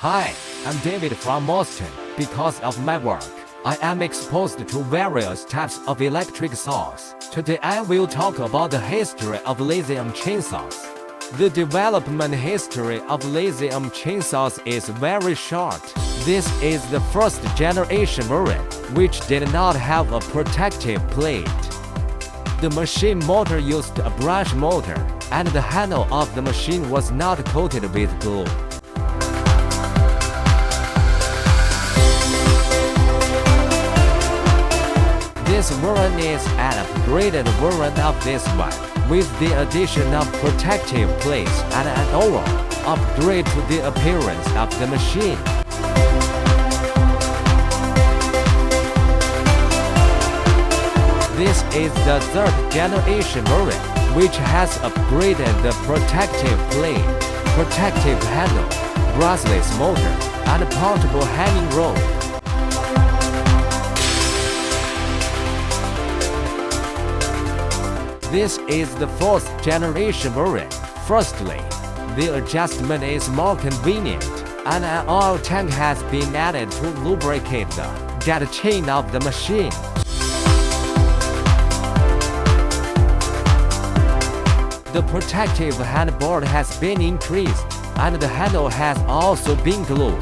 Hi, I'm David from Boston. Because of my work, I am exposed to various types of electric saws. Today I will talk about the history of lithium chainsaws. The development history of lithium chainsaws is very short. This is the first generation variant, which did not have a protective plate. The machine motor used a brush motor, and the handle of the machine was not coated with glue. This variant is an upgraded variant of this one, with the addition of protective plates and an overall upgrade to the appearance of the machine. This is the third generation variant, which has upgraded the protective plate, protective handle, brushless motor, and portable hanging rope. This is the fourth generation variant. Firstly, the adjustment is more convenient, and an oil tank has been added to lubricate the jet chain of the machine. The protective handboard has been increased, and the handle has also been glued.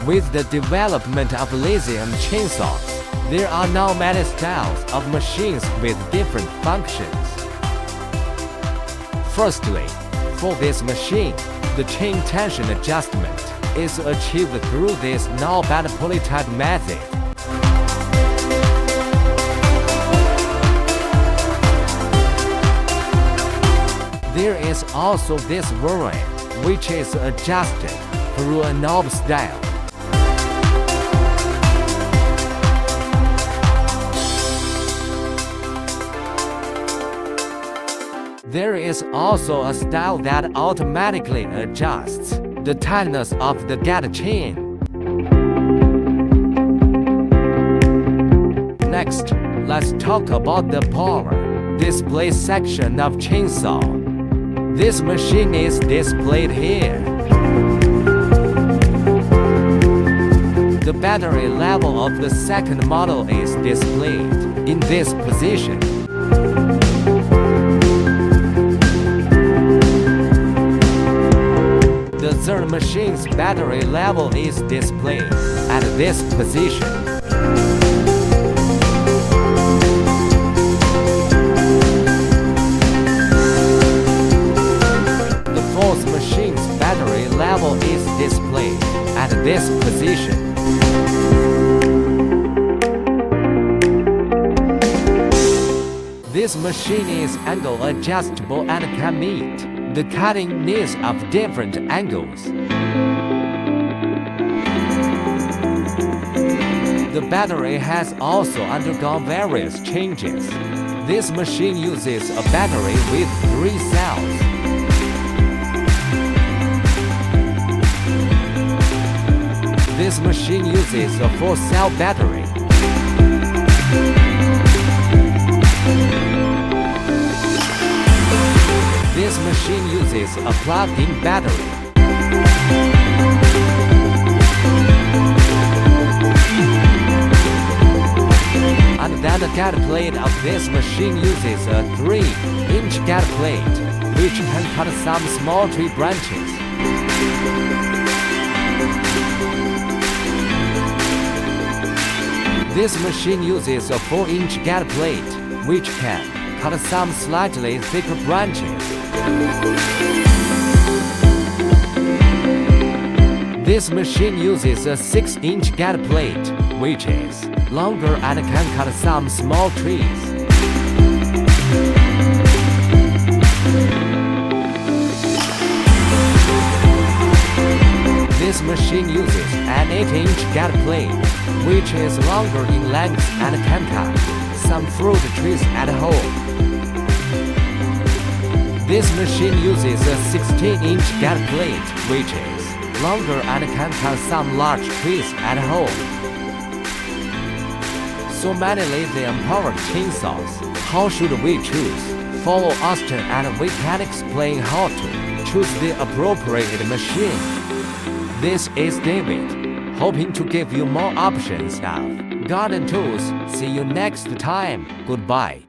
With the development of lithium chainsaws, there are now many styles of machines with different functions. Firstly, for this machine, the chain tension adjustment is achieved through this knob and pulley type method. There is also this variant, which is adjusted through a knob style. There is also a style that automatically adjusts the tightness of the jet chain. Next, let's talk about the power display section of chainsaw. This machine is displayed here. The battery level of the second model is displayed in this position. The third machine's battery level is displayed at this position. The fourth machine's battery level is displayed at this position. This machine is angle adjustable and can meet the cutting needs of different angles. The battery has also undergone various changes. This machine uses a battery with 3 cells. This machine uses a 4-cell battery. This machine uses a plug-in battery. And then the jet plate of this machine uses a 3-inch jet plate, which can cut some small tree branches. This machine uses a 4-inch jet plate, which can cut some slightly thicker branches. This machine uses a 6-inch jet plate, which is longer and can cut some small trees. This machine uses an 8-inch jet plate, which is longer in length and can cut some fruit trees at home. This machine uses a 16-inch jet plate, which is longer and can cut some large trees at home. So many lithium-powered chainsaws. How should we choose? Follow Austin and we can explain how to choose the appropriate machine. This is David, hoping to give you more options of garden tools. See you next time. Goodbye.